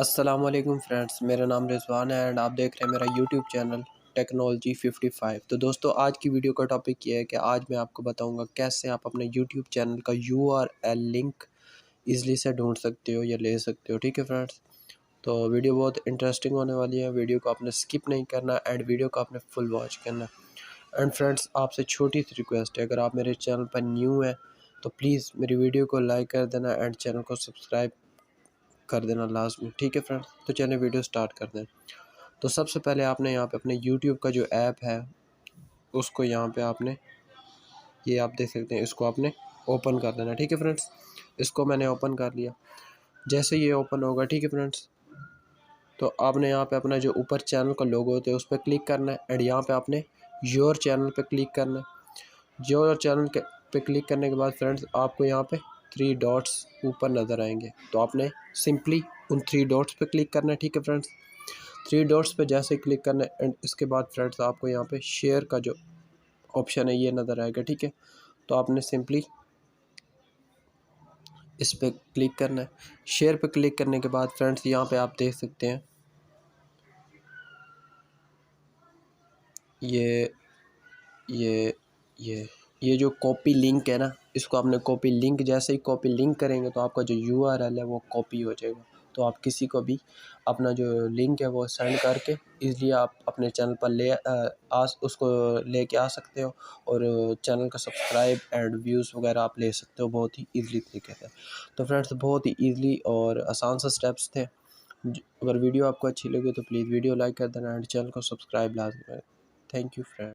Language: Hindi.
अस्सलाम वालेकुम फ्रेंड्स, मेरा नाम रिजवान है एंड आप देख रहे हैं मेरा यूट्यूब चैनल टेक्नोलॉजी 55। तो दोस्तों, आज की वीडियो का टॉपिक ये है कि आज मैं आपको बताऊंगा कैसे आप अपने यूट्यूब चैनल का URL लिंक ईज़िली से ढूंढ सकते हो या ले सकते हो। ठीक है फ्रेंड्स, तो वीडियो बहुत इंटरेस्टिंग होने वाली है। वीडियो को आपने स्किप नहीं करना एंड वीडियो को आपने फुल वॉच करना। एंड फ्रेंड्स, आपसे छोटी सी रिक्वेस्ट है, अगर आप मेरे चैनल पर न्यू हैं तो प्लीज़ मेरी वीडियो को लाइक कर देना एंड चैनल को सब्सक्राइब कर देना लास्ट में। ठीक है फ्रेंड्स, तो चलिए वीडियो स्टार्ट कर दें। तो सबसे पहले आपने यहाँ पे अपने यूट्यूब का जो ऐप है उसको यहाँ पे आपने, ये आप देख सकते हैं, इसको आपने ओपन कर देना। ठीक है फ्रेंड्स, इसको मैंने ओपन कर लिया। जैसे ये ओपन होगा, ठीक है फ्रेंड्स, तो आपने यहाँ पे अपना जो ऊपर चैनल का लोगो होता है उस पर क्लिक करना है एंड यहाँ पे आपने योर चैनल पे क्लिक करना है। योर चैनल पे क्लिक करने के बाद फ्रेंड्स आपको यहाँ पे 3 डॉट्स ऊपर नज़र आएंगे, तो आपने सिंपली उन 3 डॉट्स पे क्लिक करना है। ठीक है फ्रेंड्स, 3 डॉट्स पे जैसे क्लिक करना है एंड इसके बाद फ्रेंड्स आपको यहाँ पे शेयर का जो ऑप्शन है ये नज़र आएगा। ठीक है, तो आपने सिंपली इस पर क्लिक करना है। शेयर पे क्लिक करने के बाद फ्रेंड्स यहाँ पे आप देख सकते हैं ये ये ये ये जो कॉपी लिंक है ना, इसको आपने कॉपी लिंक, जैसे ही कॉपी लिंक करेंगे तो आपका जो URL है वो कॉपी हो जाएगा। तो आप किसी को भी अपना जो लिंक है वो सेंड करके इजीली आप अपने चैनल पर उसको लेके आ सकते हो और चैनल का सब्सक्राइब एंड व्यूज़ वगैरह आप ले सकते हो बहुत ही ईज़िली तरीके से। तो फ्रेंड्स, बहुत ही ईज़िली और आसान से स्टेप्स थे। अगर वीडियो आपको अच्छी लगी तो प्लीज़ वीडियो लाइक कर देना एंड चैनल को सब्सक्राइब लाजमी करें। Thank you friend.